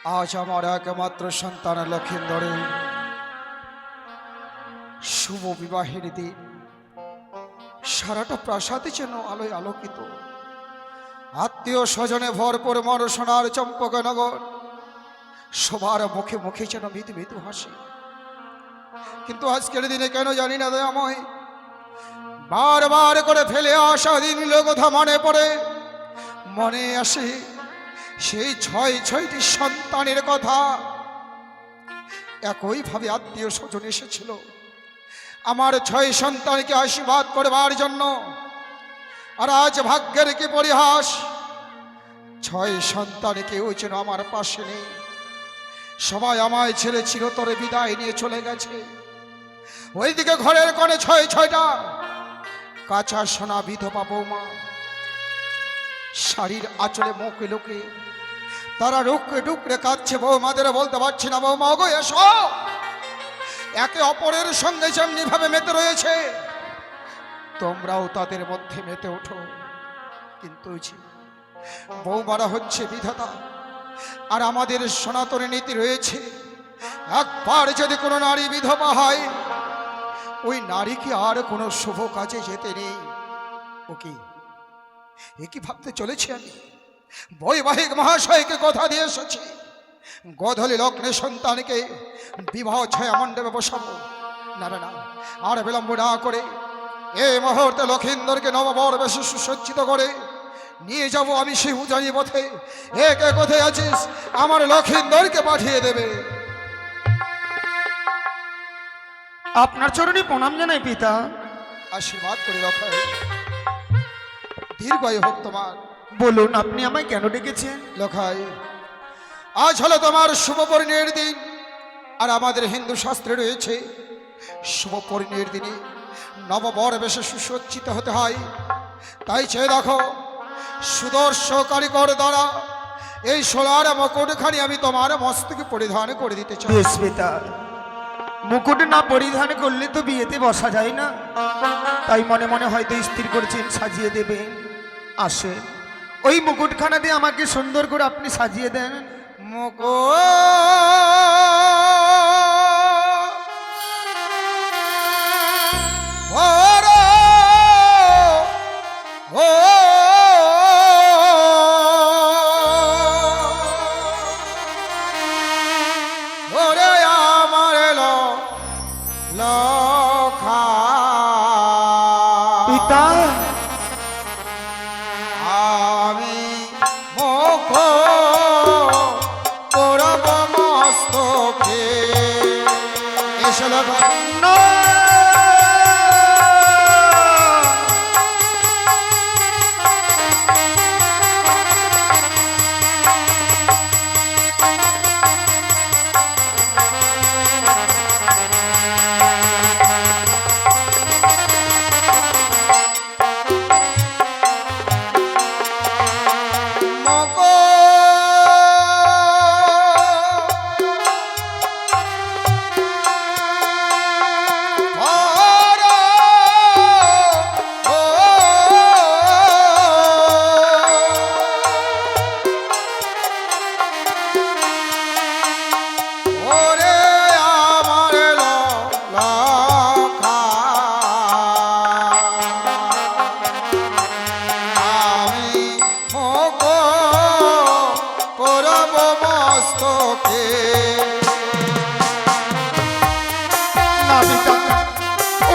আজ আমার একমাত্র সন্তান লক্ষিন্দরের শুভ বিবাহের দিন। সারাটা প্রাসাদে যেন আলোয় আলোকিত, আত্মীয় স্বজনে ভরপুর মর সোনার চম্পকনগর, সবার মুখে মুখে যেন মৃদু মৃদু হাসি। কিন্তু আজকের দিনে কেন জানি না দয়াময়, বারবার করে ফেলে আসা দিনগুলো কথা মনে পড়ে, মনে আসে সেই ছয়টি সন্তানের কথা। একইভাবে আত্মীয় স্বজন এসেছিল আমার 6 সন্তানকে আশীর্বাদ করবার জন্য, আর আজ ভাগ্যের কি পরিহাস, 6 সন্তান কেউ যেন আমার পাশে নেই। সবাই আমায় ছেড়ে চিরতরে বিদায় নিয়ে চলে গেছে। ওইদিকে ঘরের কোণে 6টা কাঁচা সোনা বিধবা বৌমা, শাড়ির আঁচলে মুখে লুকে তারা রুকরে ডুকরে কাঁদছে। বৌমাদের বলতে পারছি না, বৌমা গো এসো। একে অপরের সঙ্গে যেমনি ভাবে মেতে রয়েছে, তোমরাও তাদের মধ্যে মেতে ওঠো। কিন্তু বৌমারা হচ্ছে বিধাতা, আর আমাদের সনাতনী নীতি রয়েছে, একবার যদি কোনো নারী বিধবা হয়, ওই নারীকে আর কোনো শুভ কাজে যেতে নেই। ওকে কি ভাবতে চলেছি আমি? বৈবাহিক মহাশয়কে কথা দিয়ে এসেছি, গধূলি লগ্নে সন্তানকে বিবাহ ছায়া মণ্ডপে বসাবো। না না না, আর বিলম্ব না করে এই মুহূর্তে লক্ষিন্দরকে নববর বেশি সুসজ্জিত করে নিয়ে যাব আমি সেই উজানি পথে। একে কোথায় আছিস? আমার লক্ষিন্দরকে পাঠিয়ে দেবে। আপনার চরণে প্রণাম জানাই পিতা। আশীর্বাদ করে রক্ষা, দীর্ঘায়ু হোক তোমার। বলুন আপনি আমায় কেন ডেকেছেন? লখাই, আজ হলো তোমার শুভ পরিণয়ের দিন, আর আমাদের হিন্দু শাস্ত্রে রয়েছে শুভ পরিণয়ের দিনে নববর বেশে সুসজ্জিত হতে হয়। তাই চেয়ে দেখো, সুদর্শ কারিগর দ্বারা এই সোলার মুকুটখানি আমি তোমার মস্তকে পরিধান করে দিতে চাই। বেশ পিতা, মুকুট না পরিধান করলে তো বিয়েতে বসা যায় না, তাই মনে মনে হয়তো স্থির করেছেন সাজিয়ে দেবে। আসে ওই মুকুটখানা দিয়ে আমাকে সুন্দর করে আপনি সাজিয়ে দেন। পিতা, আমি মুখ করব মস্তকে এসে লখা।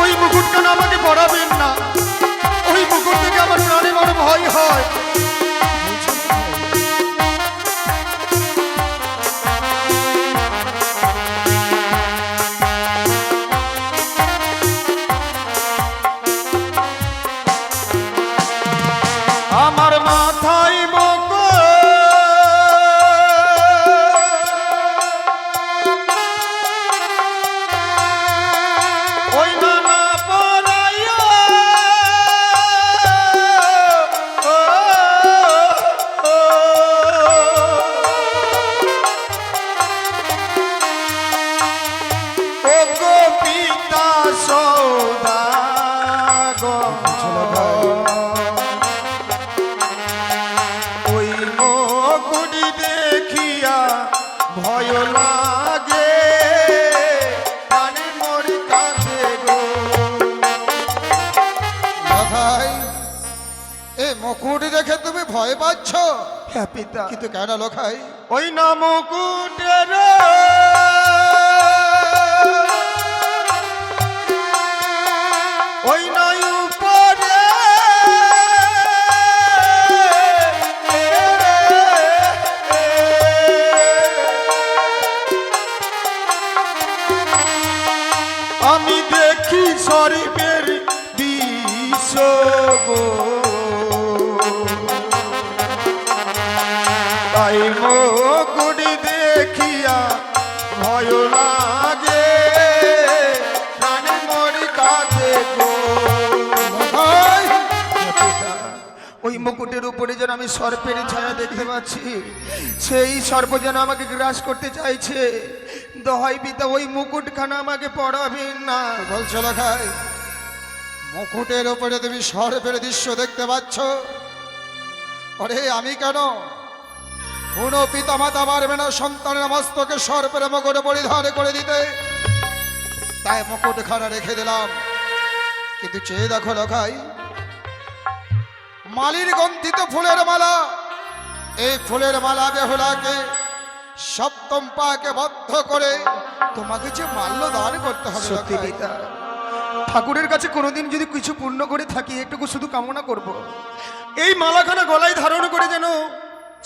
ওই মুকুটখানা আমাকে পরাবেন না, ওই মুকুট থেকে আমার প্রাণে বড় ভয় হয়। আমার মাথায় মুকুট দেখে তুমি ভয় পাচ্ছ? হ্যাঁ পিতা, কিন্তু কেন লোখাই? ওই না মুকুটের ওই নাই উপরে আমি দেখি শরীফের বিষ গো, তাই মুকুট দেখিয়া ভয় লাগে প্রাণ মরি কাছে গো। লোখাই, ওই মুকুটের উপরে যেন আমি সর্পের ছায়া দেখতে পাচ্ছি, সেই সর্প যেন আমাকে গ্রাস করতে চাইছে। দহাই পিতা, ওই মুকুটখানা আমাকে পড়াবেন না। বলছো লোখাই মুকুটের উপরে তুমি সর্পের দৃশ্য দেখতে পাচ্ছ? আরে আমি কেন? কোনো পিতা মাতা পারবে না সন্তানের মস্তকে সর্পের মুকুট পরিধান করে দিতে, তাই মুকুটখানা রেখে দিলাম। কিন্তু চেয়ে দেখো লোখাই, মালির গন্ধিত ফুলের মালা, এই ফুলের মালা বেহুলাকে সপ্তম পাকে বদ্ধ করে তোমাকে যে মাল্য দান করতে হবে। সত্যি লোখাই। পিতা, ঠাকুরের কাছে কোনোদিন যদি কিছু পূর্ণ করে থাকি, একটুকু শুধু কামনা করব, এই মালাখানা গলায় ধারণ করে যেন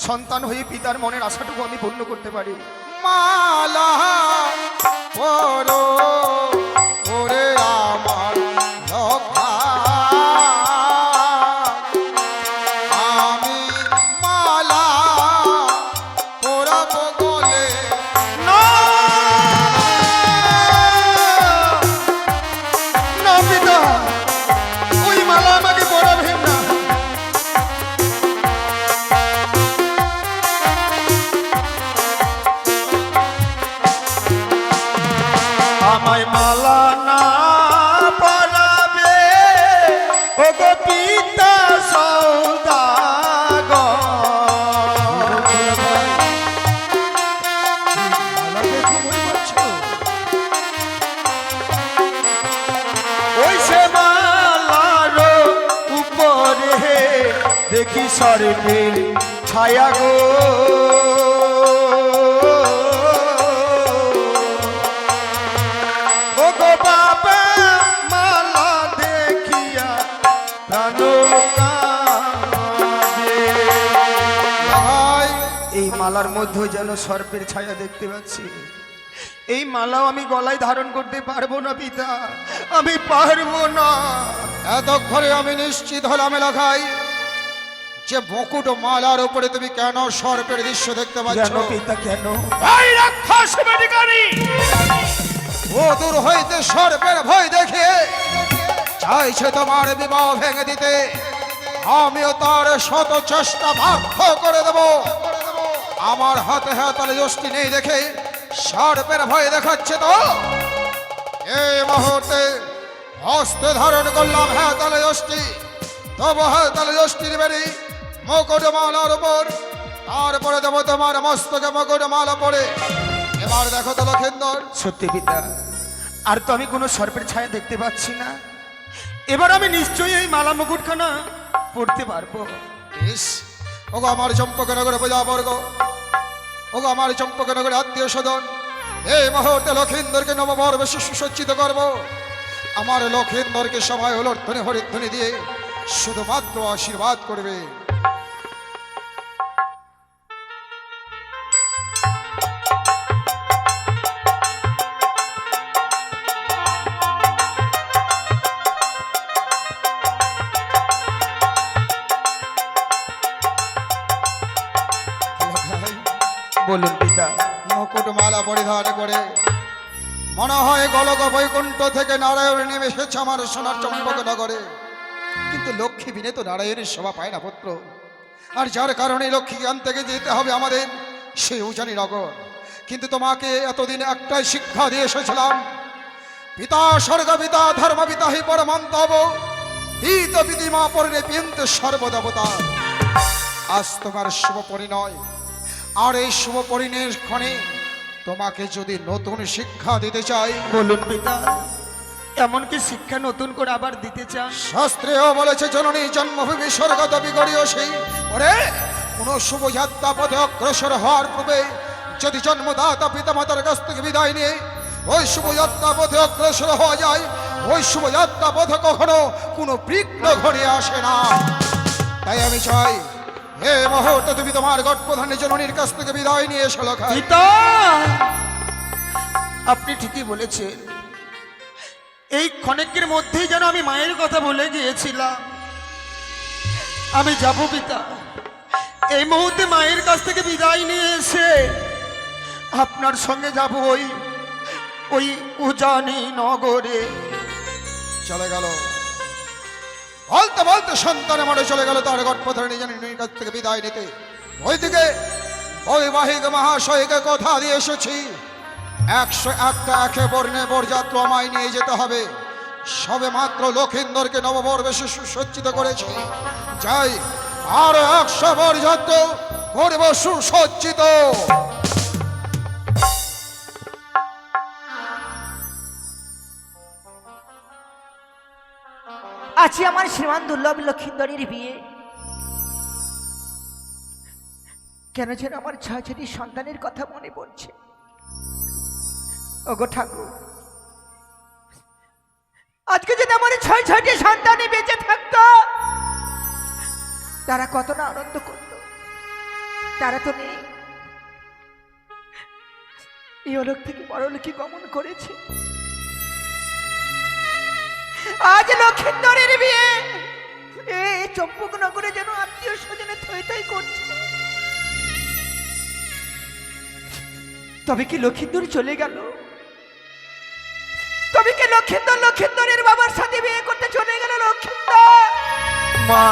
সন্তান হয়ে পিতার মনের আশাটুকু আমি পূর্ণ করতে পারি। মালা পরো ওরে আমার লোখা, আমি মালা পরাবো গলে। না না পিতা, ওই মালা আমাকে পরাবেন না। আমায় মালা না পরাবে ও গো পিতা সৌদাগর, মালা দেখে মনে করছো? ওই সে মালার উপরে দেখি সর্পের ছায়া গো, ও গো বাবা মালা দেখিয়া প্রাণ কাঁদে। লোখাই, এই মালার মধ্যে যেন সর্পের ছায়া দেখতে পাচ্ছি। এই মালাও আমি গলায় ধারণ করতে পারবো না পিতা, আমি পারবো না। এতক্ষণে আমি নিশ্চিত হলাম লোখাই যে মুকুট ও মালার উপরে তুমি কেন সর্পের দৃশ্য দেখতে পাচ্ছ। কেন পিতা, কেন? এই রাক্ষস বেডিকারি, ও দূর হইতে সর্পের ভয় দেখে চাইছে তোমার বিবাহ ভেঙে দিতে, আমিও তার শত চেষ্টা ব্যর্থ করে দেব। আমার হাতে হাতালে যষ্টি নেই দেখে সর্পের ভয় দেখাচ্ছে তো। এই মুহূর্তে হস্তে ধারণ করলাম হাতালে যষ্টি, তবু হাতালে যষ্টির বেরি মুকুট মালার উপর, তারপরে দেবো তোমার মস্তকে মুকুট মালা পড়ে। এবার দেখো তো লক্ষেন্দর, সত্যি পিতা, আর তো আমি কোনো সর্পের ছায়া দেখতে পাচ্ছি না। এবার আমি নিশ্চয়ই এই মালা মুকুটখানা পড়তে পারবো। ইস, ওগো আমার চম্পকনগরে প্রজাবর্গ, ওগো আমার চম্পকনগরে আত্মীয় স্বজন, এই মুহূর্তে লক্ষেন্দরকে নববর্ষে সুসজ্জিত করব। আমার লক্ষেন্দরকে সবাই হলধ্বনি হরিধ্বনি দিয়ে শুধুমাত্র আশীর্বাদ করবে। বলুন পিতা। মুকুট মালা পরিধান করে মনে হয় গোলক বৈকুণ্ঠ থেকে নারায়ণ নেমে এসেছে আমার সোনার চম্পকনগরে। কিন্তু লক্ষ্মী বিনে তো নারায়ণের শোভা পায় না পুত্র, আর যার কারণে লক্ষ্মীকে আনতে যেতে হবে আমাদের সেই উজানি নগর। কিন্তু তোমাকে এতদিন একটাই শিক্ষা দিয়ে এসেছিলাম, পিতা স্বর্গ পিতা ধর্ম পিতা হি পরমন্তব পিত পিতিমা পরিণে পিন্ত সর্বদেবতা। আজ তোমার শুভ পরিণয়, আর এই শুভ পরিণয়ের ক্ষণে তোমাকে যদি নতুন শিক্ষা দিতে চাই, বলুন পিতা। এমনকি শিক্ষা নতুন করে আবার দিতে চান? শাস্ত্রেও বলেছে জননী জন্মভূমি স্বর্গত বিগড়িও সেই ওরে কোন শুভযাত্রা পথে অগ্রসর হওয়ার পূর্বে যদি জন্মদাতা পিতামাতার কাছ থেকে বিদায় নিয়ে ওই শুভযাত্রা পথে অগ্রসর হওয়া যায়, ওই শুভযাত্রা পথে কখনো কোনো বিঘ্ন ঘনিয়ে আসে না। তাই আমি চাই হে মুহূর্তে তুমি তোমার গর্ভধারী জননীর কাছ থেকে বিদায় নিয়ে এসো লখাই। পিতা, আপনি ঠিকই বলেছেন। এই ক্ষণিকের মধ্যেই যেন আমি মায়ের কথা বলে গিয়েছিলাম। আমি যাব পিতা, এই মুহূর্তে মায়ের কাছ থেকে বিদায় নিয়ে এসে আপনার সঙ্গে যাব ওই উজানি নগরে। চলে গেল বলতে বলতে সন্তান মনে চলে গেল তার গর্ভধারী জননীর কাছ থেকে বিদায় নিতে। ওইদিকে বৈবাহিক মহাশয়কে কথা দিয়ে এসেছি 101টা একে বর্ণে বরযাত্রা আমায় নিয়ে যেতে হবে। সবে মাত্র লক্ষিন্দরকে নববর্ষে সুসজ্জিত করেছি, যাই আরো 100 বরযাত্রা করব সুসজ্জিত। আছি আমার শ্রীমান দুর্লভ লক্ষিন্দরীর বিয়ে, কেন যেন আমার 6টি সন্তানের কথা মনে পড়ছে। ওগো ঠাকুর, আজকে যদি আমার 6টি সন্তানই বেঁচে থাকতো, তারা কত না আনন্দ করত। তারা তো নেই, ইহলোক থেকে পরলোকে গমন করেছে। আজ লক্ষিন্দরের বিয়ে, এই চম্পকনগরে যেন আত্মীয় স্বজনে থই থই করছে। তবে কি লক্ষিন্দর চলে গেল? তবে কি লক্ষিন্দরের বাবার সাথে বিয়ে করতে চলে গেল? লক্ষিন্দর মা,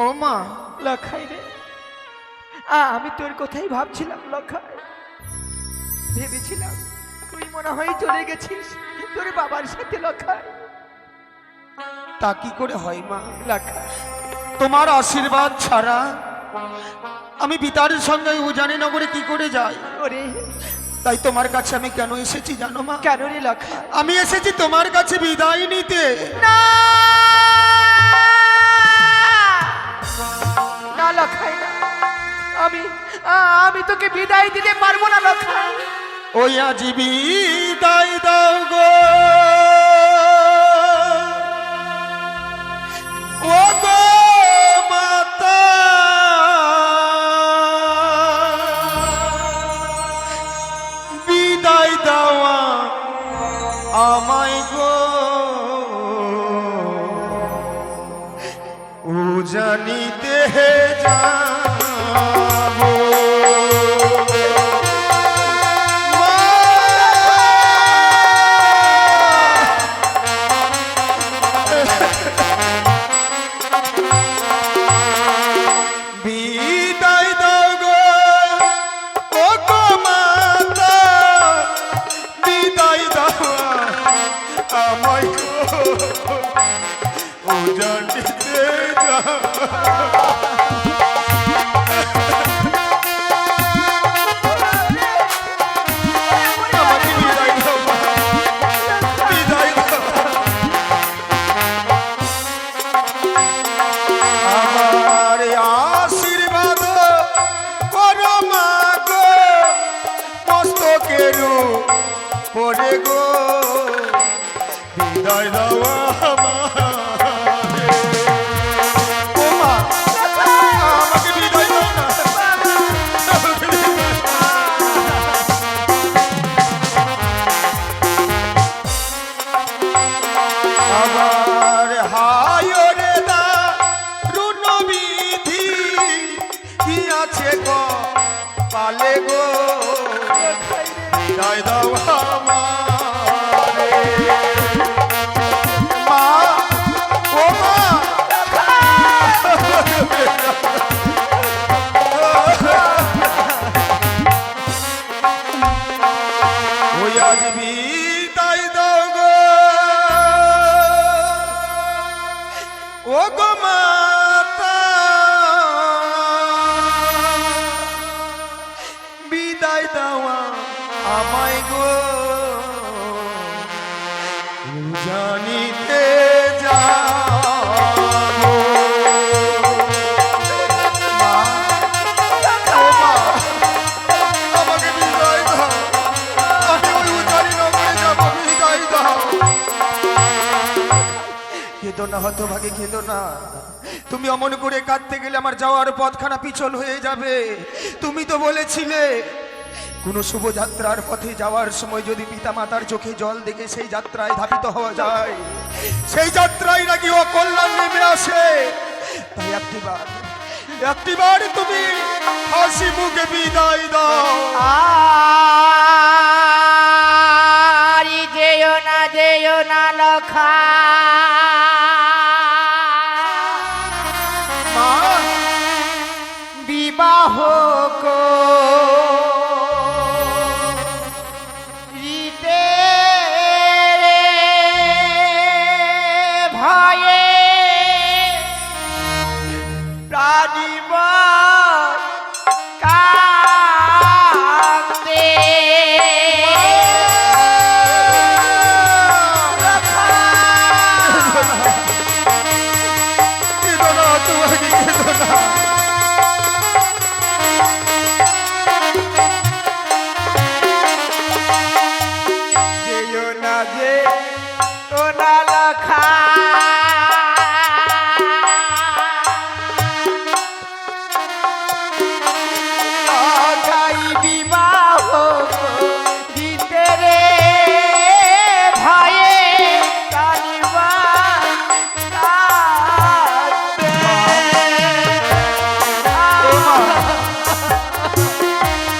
ও মা। লখাই রে, আমি তোর কথাই ভাবছিলাম লখাই। ভেবেছিলাম তুই মনে হয় চলে গেছিস তোর বাবার সাথে। লখাই, তা কি করে হয় মা? লখাই, তোমার আশীর্বাদ ছাড়া আমি পিতার সঙ্গে উজানি নগরে কি করে যাই? ওরে তাই তোমার কাছে আমি কেন এসেছি জানো মা? কেন রে লখাই? আমি এসেছি তোমার কাছে বিদায় নিতে। না না লখাই না, আমি তোকে বিদায় দিতে পারবো না লখাই। ওই আজ বিদায় দাও গো, ও গো মাতা, বিদায় দাওয়া আমায় গো, উজানিতে যাবো। বিদায় দাও গো, ও গো মাতা, বিদায় দাও আমায় গো, উজানিতে যাবো। আমাকে বিদায় দাও মা, বিদায় দাও। আমার আশীর্বাদ করো মা গো, মস্তকের পরে গো, বিদায় দাও আমারে। ও মা, আমাকে বিদায় দাও না। আমার হায় রে দা রুন বিধি কি আছে গো পালে গো, বিদায় দাও আমারে। মা, ও মা, ওই আজ বিদায় দাও গো, জানিতে যাবো। মা, ও মা, আমাকে বিদায় দাও, আমি ওই উজানি নগরে যাবো, বিদায় দাও। কেঁদো না হতভাগে, কেঁদো না। তুমি অমন করে কাঁদতে গেলে আমার যাওয়ার পথখানা পিছল হয়ে যাবে। তুমি তো বলেছিলে কোন শুভযাত্রার পথে যাওয়ার সময় যদি পিতা মাতার চোখে জল দেখে সেই যাত্রায় ধাবিত হওয়া যায়, সেই যাত্রায় নাকি অকল্যাণ নেমে আসে। তাই একটিবার তুমি হাসি মুখে বিদায় দাও। আরি যেও না লখা, মা, বিবাহ ভয়ে প্রাণীবর কাঁদে। কেঁদো না, তোমাকে কেঁদো না। যেও না যে ওনা লখা, লখাই বিবাহ দিতে রে ভয়ে কালিবার কাঁদে।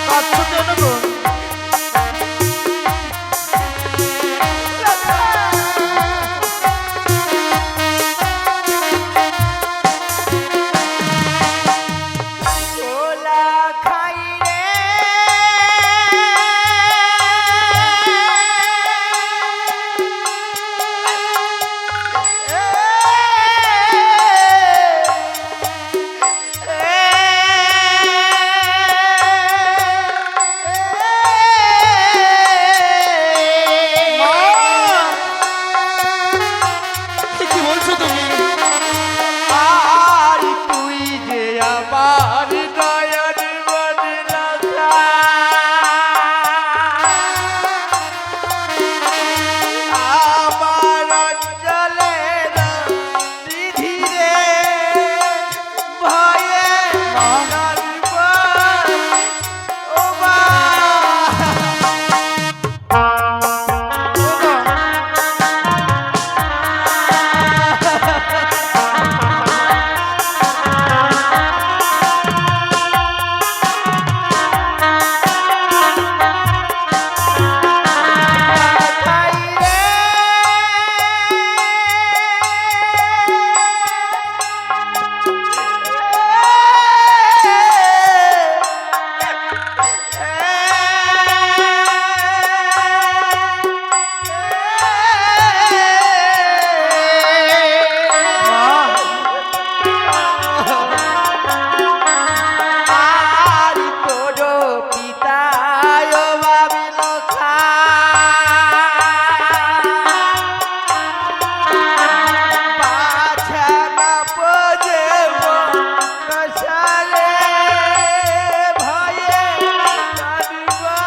কাঁদছো কেন গো? ওলা খাই রে কি বলছো তুমি? আর তুই যে আমার দয়ার বদলা, আমার অঞ্চলের বিধিরে ভয়ে কাঁদবার ও মা। আর তোর পিতায় ভাবিল খা, পাছা না বোঝে কষারে ভয়ে কাঁদবা।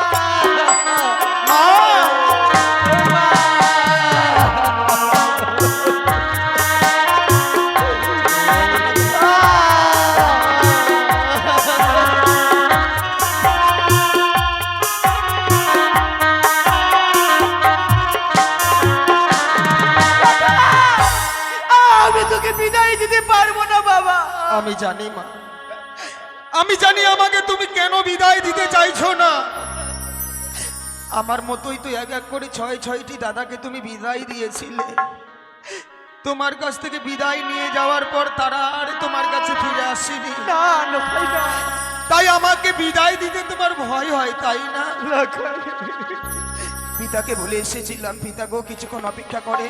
আমি তোকে বিদায় দিতে পারবো না বাবা। আমি জানি মা, আমি জানি আমাকে তুমি কেন বিদায় দিতে চাইছো না। আমার মতোই তো এক এক করে 6-6টি দাদাকে তুমি বিদায় দিয়েছিলে। তোমার কাছ থেকে বিদায় নিয়ে যাওয়ার পর তারা আর তোমার কাছে ফিরে আসেনি। না লখাই না, তাই আমাকে বিদায় দিতে তোমার ভয় হয়, তাই না? লখাই। পিতাকে বলে এসেছিলাম, পিতা গো কিছুক্ষণ অপেক্ষা করে,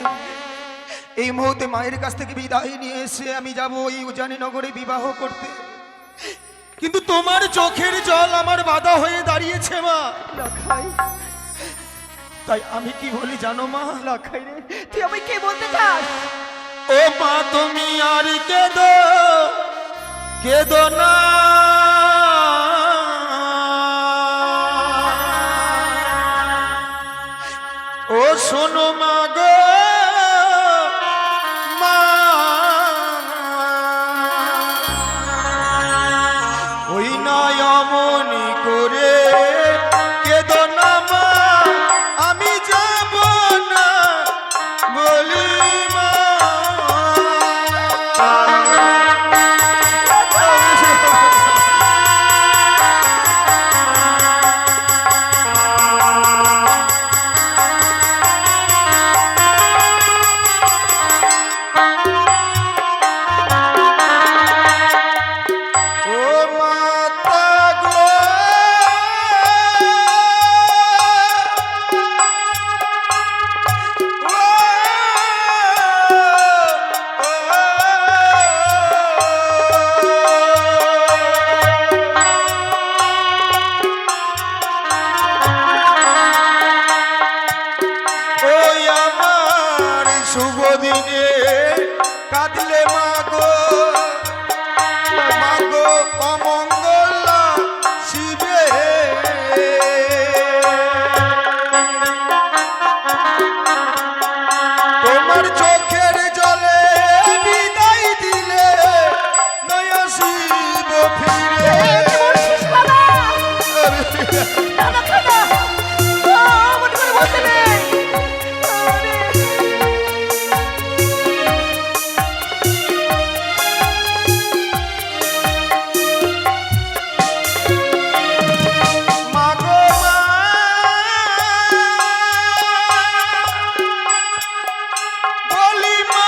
এই মুহূর্তে মায়ের কাছ থেকে বিদায় নিয়ে এসে আমি যাব ওই উজানি নগরে বিবাহ করতে। কিন্তু তোমার চোখের জল আমার বাধা হয়ে দাঁড়িয়েছে মা। লখাই তাই আমি কি বলি জানো মা? লক্ষাই রে, তুই আমি কে বলতে চাস? ও মা তুমি আর কেঁদো কেঁদো না, ও শোনো মা গো মা, ওই নয় অমনি করে কেঁদো না মা, আমি যাব না বলি মা। ও মাতা গো ওই আমার শুভ দিনে কাঁদলে মা গো, মা গো অমঙ্গলা শিবে, তোমার চোখের জলে বিদায় দিলে নয়া শিব ফিরে। বাবা, লক্ষাই না, মন করে বসে নেই। মা গো মা, বলি মা,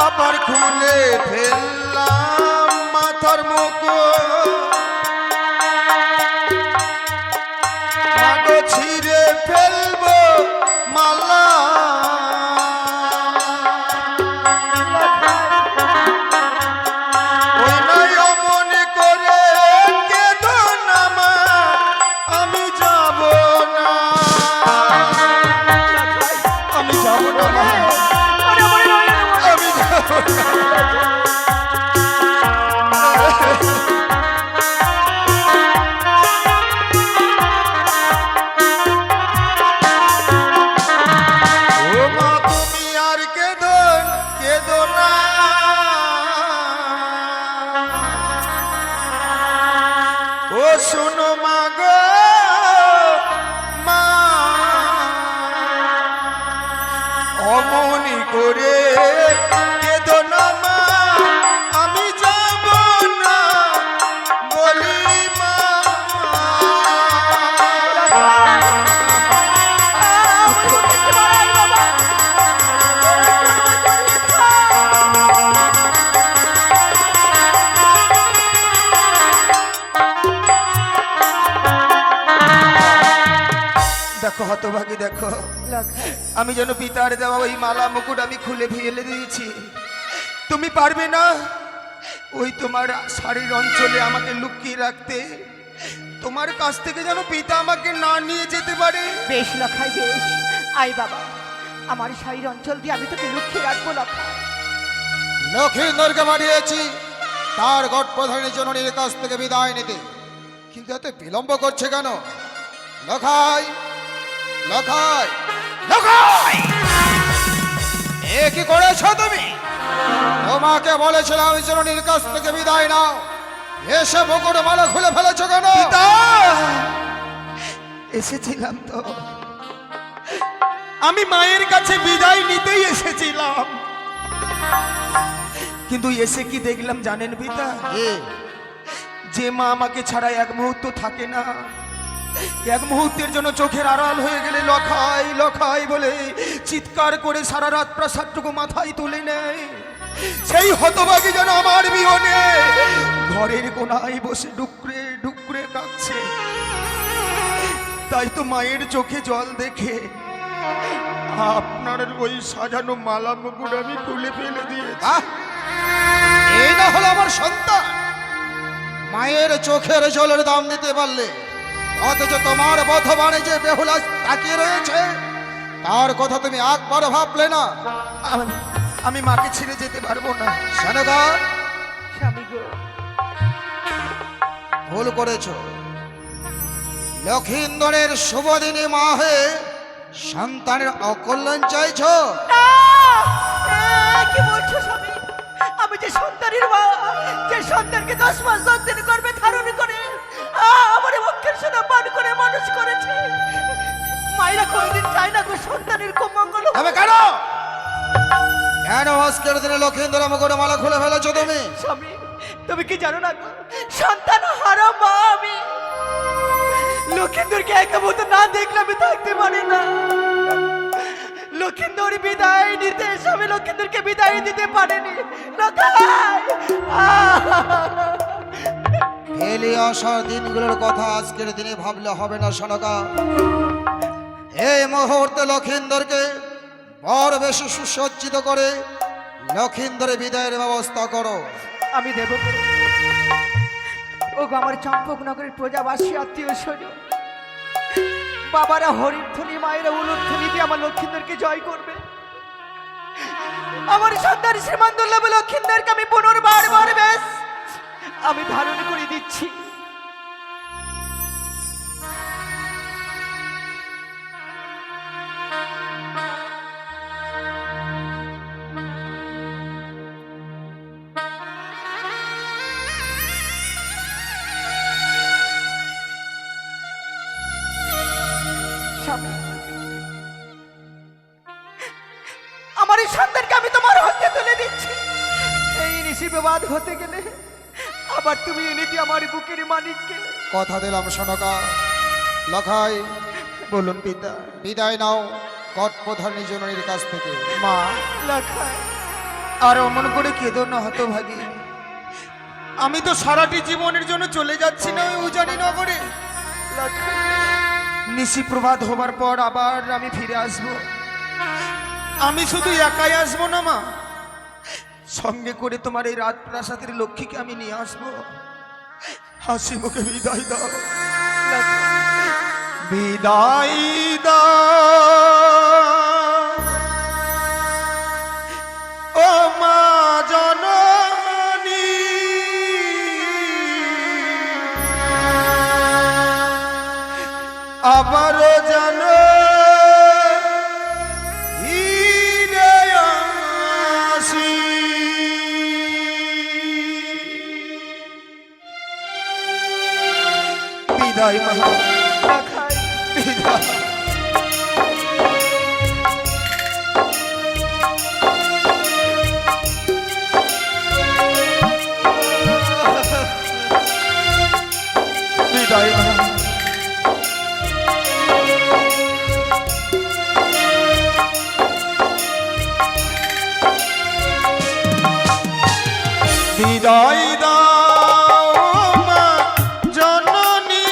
আবার খুলে ফেললাম মাথার মুকুট, মাগো ছিঁড়ে ফেলবো মালা, ওই নয় মনে করে কেঁদো না মা, আমি যাব না, আমি যাব না মা, আমি যাব না। ও মা তুমি আর কেঁদো কেঁদো না, ও শোনো মা গো মা, অমনি করে কেঁদো না মা, আমি যাব না বলি মা। দেখো হতভাগী দেখো, লক্ষাই, আমি যেন পিতার দেওয়া ওই মালা মুকুট আমি খুলে ফেলে দিয়েছি, তুমি পারবে না ওই তোমার শাড়ির অঞ্চলে আমাকে লুকিয়ে রাখতে, তোমার কাছ থেকে যেন পিতা আমাকে না নিয়ে যেতে পারে। বেশ লক্ষাই, বেশ। আই বাবা, আমার শাড়ির অঞ্চল দিয়ে আমি তোকে লুকিয়ে রাখবো লক্ষাই। লক্ষিন্দরকে পাঠিয়েছি তার গট প্রধানী জননীর কাছ থেকে বিদায় নিতে, কিন্তু এত বিলম্ব করছে কেন? লখাই, লখাই, লখাই, এ কি করেছো তুমি? তোমাকে বলেছিলাম জননীর কাছ থেকে বিদায় নাও, এসে মুকুট মালা খুলে ফেলেছো কেন? পিতা, এসেছিলাম তো, আমি মায়ের কাছে বিদায় নিতেই এসেছিলাম, কিন্তু এসে কি দেখলাম জানেন পিতা? যে মা আমাকে ছাড়া এক মুহূর্ত থাকে না, এক মুহূর্তের জন্য চোখের আড়াল হয়ে গেলে লখাই লখাই বলে চিৎকার করে সারা রাত প্রাসাদটুকু মাথায় তুলে নেয়, সেই হতভাগী যেন আমার বিহনে ঘরের কোনায় বসে ডুকরে ডুকরে কাঁদছে। তাই তো মায়ের চোখে জল দেখে আপনার ওই সাজানো মালা মুকুট আমি খুলে ফেলে দিয়েছি। আহ! এই না হলো আমার সন্তান, মায়ের চোখের জলের দাম দিতে পারলে, অথচ তোমার বধবানে যে বেহুলা তাকিয়ে রয়েছে তার কথা তুমি একবার ভাবলে না। আমি মাকে ছেড়ে যেতে পারবো না। সেনগর, স্বামী গো, ভুল করেছ। লক্ষিন্দরের শুভ দিনে মা হয়ে সন্তানের অকল্যাণ চাইছো। কি বলছো স্বামী? আমি যে সন্তানের মা, যে সন্তানকে 10 মাস 10 দিন গর্ভে ধারণ করে আমার বক্ষের সোনা পান করে মানুষ করেছে, মায়েরা কোনদিন চায় না গো সন্তানের খুব মঙ্গল হোক। তবে কেন কেন আজকের দিনে লক্ষিন্দর মুকুট মালা খুলে ফেলেছো তুমি? স্বামী, তুমি কি জানো না গো, সন্তান হারা মা আমি। লক্ষিন্দরকে একাবত না দেখলে আমি থাকতে পারি না। লক্ষিন্দর বিদায় নিতে এসে আমি লক্ষিন্দরকে বিদায় দিতে পারিনি। ফেলে আসার দিনগুলোর কথা আজকের দিনে ভাবলে হবে না সনকা। এই মুহূর্তে লক্ষিন্দরকে বড় বেশি সুসজ্জিত করে লক্ষিন্দরের বিদায়ের ব্যবস্থা করো। আমি দেব ও গো, আমার চম্পকনগরের প্রজাবাসী আত্মীয় স্বজন, বাবারা হরিধ্বনি, মায়েরা উলুধ্বনি দিয়ে আমার লক্ষিন্দরকে জয় করবে। আমার সন্তান শ্রীমান দুর্লভ লক্ষিন্দরকে আমি পুনর্বার বেশ আমি ধারণ করে দিচ্ছি। স্বামী, আমার এই সন্তানকে আমি তোমার হস্তে তুলে দিচ্ছি। এই নিশি বিবাদ হতে গেলে আবার তুমি এনে দিয়ে আমার বুকের মানিককে। কথা দিলাম সনকা। লখাই, বলুন পিতা। বিদায় নাও কটপ্রধানী জননীর কাছ থেকে। মা, লাখায় আর অমন করে কেঁদো না হতভাগী। আমি তো সারাটি জীবনের জন্য চলে যাচ্ছি না ওই উজানি নগরে। লাখায় নিশি প্রভাত হবার পর আবার আমি ফিরে আসব। আমি শুধু একাই আসবো না মা, সঙ্গে করে তোমার এই রাত প্রাসাদের লক্ষ্মীকে আমি নিয়ে আসবো। হাসি মুখে বিদায় দাও, বিদায় দাও ও মা জননী। আবারও জানো ফিরে আসি। বিদায় মা, লাখায় বিদায়। বিদায় মা। বিদায় দাও মা জননী,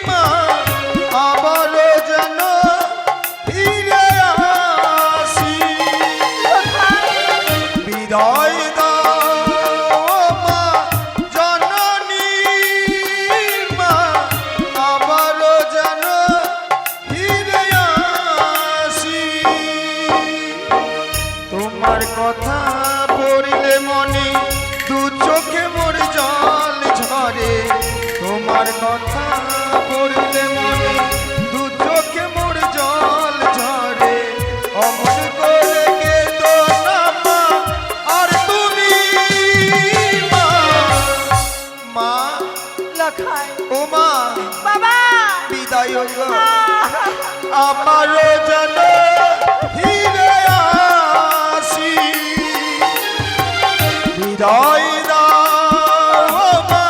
মা আবারও যেন ফিরে আসি। বিদায় দাও মা জননী, মা আবারও যেন ফিরে আসি। তোমার কথা পড়িলে মনে দু চোখে মোর জল ঝরে। তোমার কথা পড়িলে মনে দু চোখে মোর জল ঝরে। অমন করে কেঁদো না মা, আর তুমি মা। মা, লাখায় ও মা, বাবা বিদায় গো। আমারও যেন ফিরে আসি। বিদায় দাও মা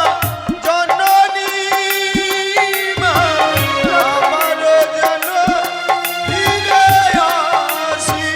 জননী, মা আমারও যেন ফিরে আসি।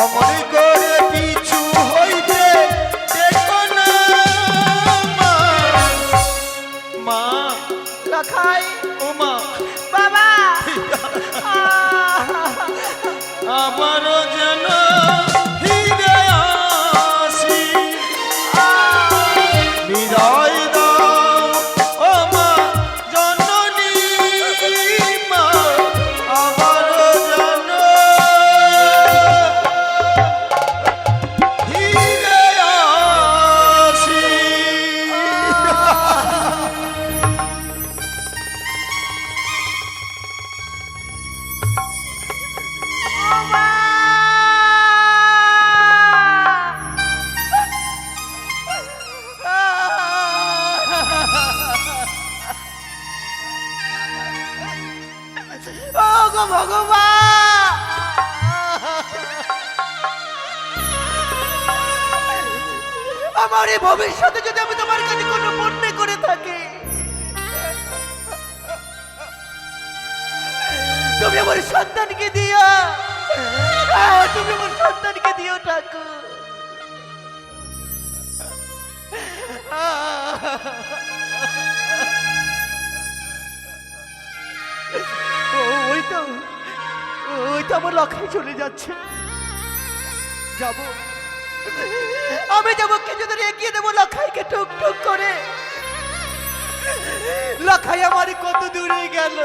অমন করে পিছু হইতে দেখো না মা। মা লখাই ও মা বাবা আবারও যেন ফিরে আসি বিদায় দাও ও মা জননী মা আবারও যেন ফিরে আসি। ও গো ভগবান, আমার এই ভবিষ্যতে যদি আমি তোমার কাছে কোনো পুণ্য করে থাকি, তুমি আমার সন্তানকে দিও, তুমি আমার সন্তানকে দিও ঠাকুর। ওই তো আমার লখাই চলে যাচ্ছে, যাব আমি যাবো, কিছু ধরে এগিয়ে দেবো লখাইকে টুক টুক করে। লখাই আমার কত দূরে গেল।